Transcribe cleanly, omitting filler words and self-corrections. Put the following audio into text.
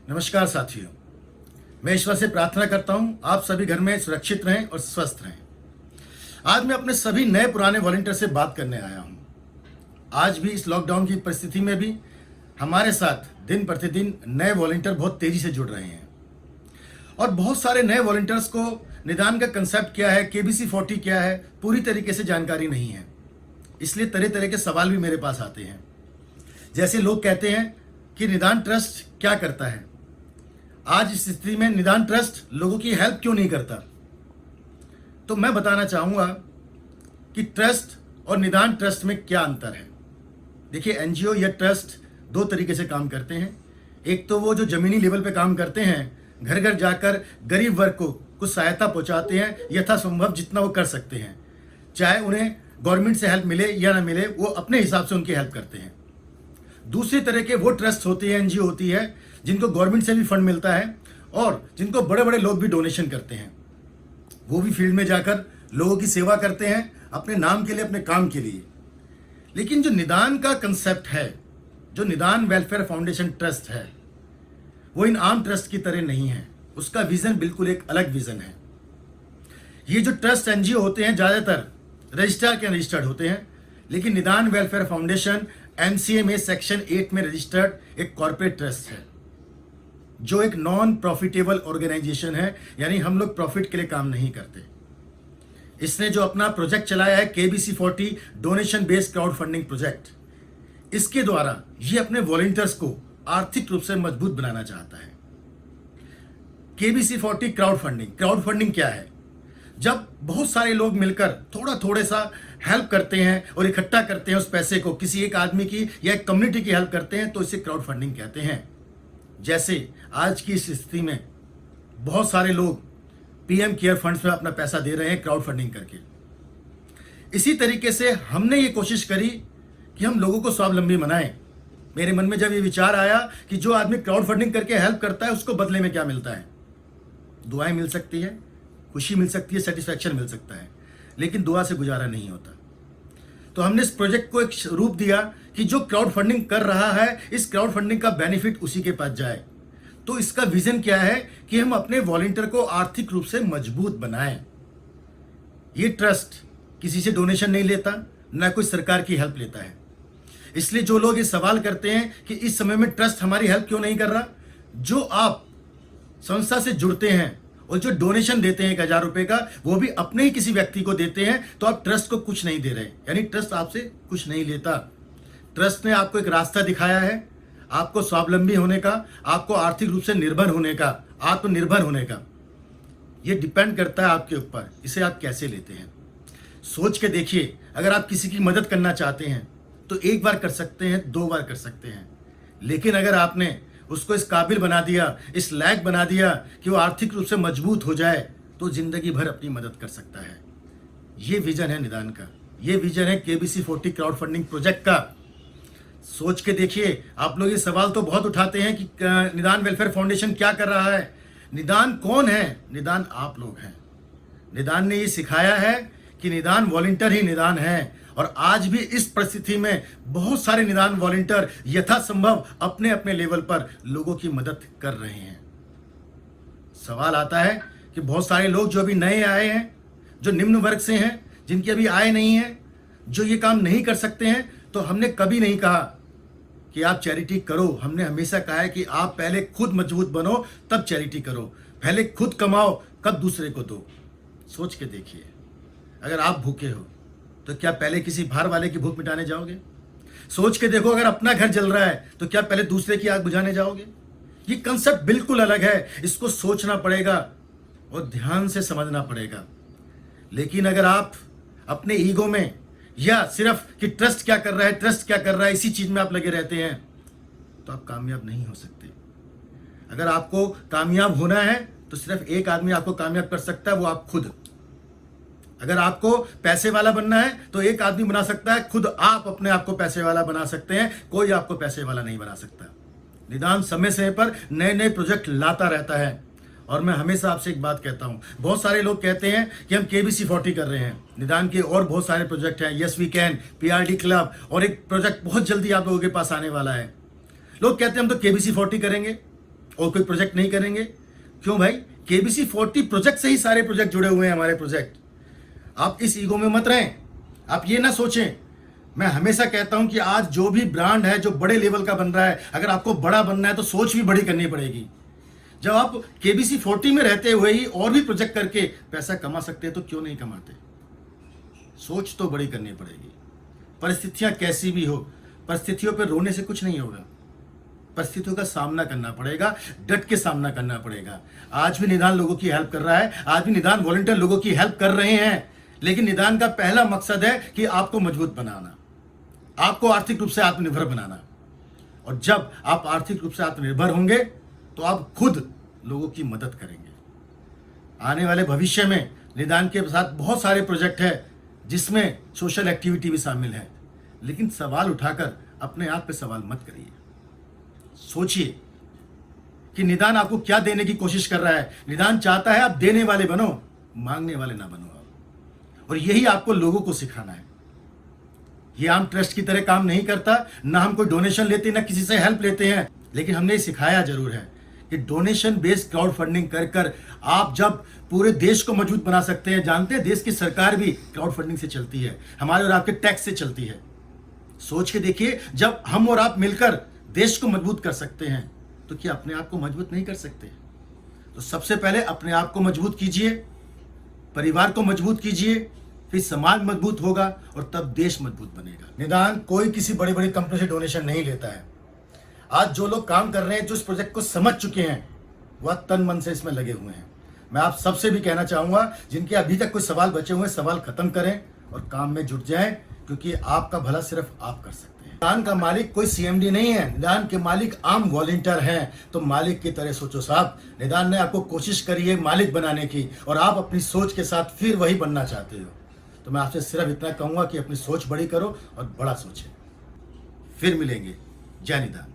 नमस्कार साथियों, मैं ईश्वर से प्रार्थना करता हूं आप सभी घर में सुरक्षित रहें और स्वस्थ रहें। आज मैं अपने सभी नए पुराने वॉलंटियर से बात करने आया हूं। आज भी इस लॉकडाउन की परिस्थिति में भी हमारे साथ दिन प्रतिदिन नए वॉलंटियर बहुत तेजी से जुड़ रहे हैं और बहुत सारे नए वॉलंटियर्स को निदान का कंसेप्ट क्या है, केबीसी 40 क्या है, पूरी तरीके से जानकारी नहीं है। इसलिए तरह तरह के सवाल भी मेरे पास आते हैं। जैसे लोग कहते हैं कि निदान ट्रस्ट क्या करता है, आज इस स्थिति में निदान ट्रस्ट लोगों की हेल्प क्यों नहीं करता। तो मैं बताना चाहूँगा कि ट्रस्ट और निदान ट्रस्ट में क्या अंतर है। देखिए, एनजीओ या ट्रस्ट दो तरीके से काम करते हैं। एक तो वो जो ज़मीनी लेवल पे काम करते हैं, घर घर जाकर गरीब वर्ग को कुछ सहायता पहुंचाते हैं, यथासंभव जितना वो कर सकते हैं। चाहे उन्हें गवर्नमेंट से हेल्प मिले या ना मिले, वो अपने हिसाब से उनकी हेल्प करते हैं। दूसरी तरह के वो ट्रस्ट होती है, एनजीओ होती है, जिनको गवर्नमेंट से भी फंड मिलता है और जिनको बड़े बड़े लोग भी डोनेशन करते हैं। वो भी फील्ड में जाकर लोगों की सेवा करते हैं, अपने नाम के लिए, अपने काम के लिए। लेकिन जो निदान का कंसेप्ट है, जो निदान वेलफेयर फाउंडेशन ट्रस्ट है, वो इन आम ट्रस्ट की तरह नहीं है। उसका विजन बिल्कुल एक अलग विजन है। ये जो ट्रस्ट एनजीओ होते हैं ज़्यादातर रजिस्ट्रार के रजिस्टर्ड होते हैं, लेकिन निदान वेलफेयर फाउंडेशन एमसीए में सेक्शन 8 में रजिस्टर्ड एक कॉर्पोरेट ट्रस्ट है, जो एक नॉन प्रॉफिटेबल ऑर्गेनाइजेशन है। यानी हम लोग प्रॉफिट के लिए काम नहीं करते। इसने जो अपना प्रोजेक्ट चलाया है KBC 40 donation based crowd funding project, इसके द्वारा ये अपने वॉलंटियर्स को आर्थिक रूप से मजबूत बनाना चाहता है। केबीसी 40 क्राउड फंडिंग क्या है? जब बहुत सारे लोग मिलकर थोड़े सा हेल्प करते हैं और इकट्ठा करते हैं उस पैसे को, किसी एक आदमी की या एक कम्युनिटी की हेल्प करते हैं, तो इसे क्राउड फंडिंग कहते हैं। जैसे आज की इस स्थिति में बहुत सारे लोग पीएम केयर फंड्स में अपना पैसा दे रहे हैं क्राउड फंडिंग करके। इसी तरीके से हमने ये कोशिश करी कि हम लोगों को स्वावलंबी बनाएं। मेरे मन में जब ये विचार आया कि जो आदमी क्राउड फंडिंग करके हेल्प करता है, उसको बदले में क्या मिलता है? दुआएं मिल सकती है, खुशी मिल सकती है, सेटिस्फैक्शन मिल सकता है, लेकिन दुआ से गुजारा नहीं होता। तो हमने इस प्रोजेक्ट को एक रूप दिया कि जो क्राउड फंडिंग कर रहा है, इस क्राउड फंडिंग का बेनिफिट उसी के पास जाए। तो इसका विजन क्या है कि हम अपने वॉलंटियर को आर्थिक रूप से मजबूत बनाएं। ये ट्रस्ट किसी से डोनेशन नहीं लेता, ना कोई सरकार की हेल्प लेता है। इसलिए जो लोग ये सवाल करते हैं कि इस समय में ट्रस्ट हमारी हेल्प क्यों नहीं कर रहा, जो आप संस्था से जुड़ते हैं और जो डोनेशन देते हैं 1000 रुपए का, वो भी अपने ही किसी व्यक्ति को देते हैं, तो आप ट्रस्ट को कुछ नहीं दे रहे। यानी ट्रस्ट आपसे कुछ नहीं लेता। ट्रस्ट ने आपको एक रास्ता दिखाया है, आपको स्वावलंबी होने का, आपको आर्थिक रूप से निर्भर होने का, आत्मनिर्भर होने का। ये डिपेंड करता है आपके ऊपर, इसे आप कैसे लेते हैं। सोच के देखिए, अगर आप किसी की मदद करना चाहते हैं तो एक बार कर सकते हैं, 2 बार कर सकते हैं, लेकिन अगर आपने उसको इस काबिल बना दिया, इस लायक बना दिया कि वो आर्थिक रूप से मजबूत हो जाए, तो जिंदगी भर अपनी मदद कर सकता है। ये विजन है निदान का, ये विजन है केबीसी 40 क्राउड फंडिंग प्रोजेक्ट का। सोच के देखिए, आप लोग ये सवाल तो बहुत उठाते हैं कि निदान वेलफेयर फाउंडेशन क्या कर रहा है। निदान कौन है? निदान आप लोग हैं। निदान ने ये सिखाया है कि निदान वॉलंटियर ही निदान है, और आज भी इस परिस्थिति में बहुत सारे निदान वॉलंटियर यथासंभव अपने अपने लेवल पर लोगों की मदद कर रहे हैं। सवाल आता है कि बहुत सारे लोग जो अभी नए आए हैं, जो निम्न वर्ग से हैं, जिनकी अभी आय नहीं है, जो ये काम नहीं कर सकते हैं, तो हमने कभी नहीं कहा कि आप चैरिटी करो। हमने हमेशा कहा है कि आप पहले खुद मजबूत बनो, तब चैरिटी करो। पहले खुद कमाओ, कब दूसरे को दो। सोच के देखिए, अगर आप भूखे हो तो क्या पहले किसी बाहर वाले की भूख मिटाने जाओगे? सोच के देखो, अगर अपना घर जल रहा है तो क्या पहले दूसरे की आग बुझाने जाओगे? ये कंसेप्ट बिल्कुल अलग है। इसको सोचना पड़ेगा और ध्यान से समझना पड़ेगा। लेकिन अगर आप अपने ईगो में या सिर्फ कि ट्रस्ट क्या कर रहा है, ट्रस्ट क्या कर रहा है, इसी चीज में आप लगे रहते हैं, तो आप कामयाब नहीं हो सकते। अगर आपको कामयाब होना है तो सिर्फ एक आदमी आपको कामयाब कर सकता है, वो आप खुद। अगर आपको पैसे वाला बनना है तो एक आदमी बना सकता है, खुद आप अपने आप को पैसे वाला बना सकते हैं, कोई आपको पैसे वाला नहीं बना सकता। निदान समय समय पर नए नए प्रोजेक्ट लाता रहता है। और मैं हमेशा आपसे एक बात कहता हूं, बहुत सारे लोग कहते हैं कि हम केबीसी 40 कर रहे हैं, निदान के और बहुत सारे प्रोजेक्ट हैं, yes we can, PRD club, और एक प्रोजेक्ट बहुत जल्दी आप लोगों के पास आने वाला है। लोग कहते हैं हम तो केबीसी 40 करेंगे, और कोई प्रोजेक्ट नहीं करेंगे? क्यों भाई? केबीसी 40 प्रोजेक्ट से ही सारे प्रोजेक्ट जुड़े हुए हैं हमारे प्रोजेक्ट। आप इस ईगो में मत रहें। आप ये ना सोचें, मैं हमेशा कहता हूं कि आज जो भी ब्रांड है जो बड़े लेवल का बन रहा है, अगर आपको बड़ा बनना है तो सोच भी बड़ी करनी पड़ेगी। जब आप केबीसी 40 में रहते हुए ही और भी प्रोजेक्ट करके पैसा कमा सकते हैं तो क्यों नहीं कमाते? सोच तो बड़ी करनी पड़ेगी। परिस्थितियां कैसी भी हो, परिस्थितियों पर रोने से कुछ नहीं होगा। परिस्थितियों का सामना करना पड़ेगा, डट के सामना करना पड़ेगा। आज भी निदान लोगों की हेल्प कर रहा है, आज भी निदान वॉलंटियर लोगों की हेल्प कर रहे हैं, लेकिन निदान का पहला मकसद है कि आपको मजबूत बनाना, आपको आर्थिक रूप से आत्मनिर्भर बनाना। और जब आप आर्थिक रूप से आत्मनिर्भर होंगे तो आप खुद लोगों की मदद करेंगे। आने वाले भविष्य में निदान के साथ बहुत सारे प्रोजेक्ट हैं जिसमें सोशल एक्टिविटी भी शामिल है, लेकिन सवाल उठाकर अपने आप पे सवाल मत करिए। सोचिए कि निदान आपको क्या देने की कोशिश कर रहा है। निदान चाहता है आप देने वाले बनो, मांगने वाले ना बनो आप। और यही आपको लोगों को सिखाना है। ये आम ट्रस्ट की तरह काम नहीं करता, ना हम कोई डोनेशन लेते, ना किसी से हेल्प लेते हैं, लेकिन हमने सिखाया जरूर है कि डोनेशन बेस्ड क्राउड फंडिंग कर कर आप जब पूरे देश को मजबूत बना सकते हैं। जानते हैं देश की सरकार भी क्राउड फंडिंग से चलती है, हमारे और आपके टैक्स से चलती है। सोच के देखिए, जब हम और आप मिलकर देश को मजबूत कर सकते हैं तो क्या अपने आप को मजबूत नहीं कर सकते? तो सबसे पहले अपने आप को मजबूत कीजिए, परिवार को मजबूत कीजिए, फिर समाज मजबूत होगा और तब देश मजबूत बनेगा। निदान कोई किसी बड़ी बड़ी कंपनी से डोनेशन नहीं लेता है। आज जो लोग काम कर रहे हैं, जो इस प्रोजेक्ट को समझ चुके हैं, वह तन मन से इसमें लगे हुए हैं। मैं आप सबसे भी कहना चाहूंगा, जिनके अभी तक कोई सवाल बचे हुए हैं, सवाल खत्म करें और काम में जुट जाएं, क्योंकि आपका भला सिर्फ आप कर सकते हैं। निदान का मालिक कोई सीएमडी नहीं है, निदान के मालिक आम वॉलंटियर हैं। तो मालिक की तरह सोचो साहब। निदान ने आपको कोशिश करी है मालिक बनाने की, और आप अपनी सोच के साथ फिर वही बनना चाहते हो। तो मैं आपसे सिर्फ इतना कहूंगा कि अपनी सोच बड़ी करो और बड़ा सोचें। फिर मिलेंगे। जय निदान।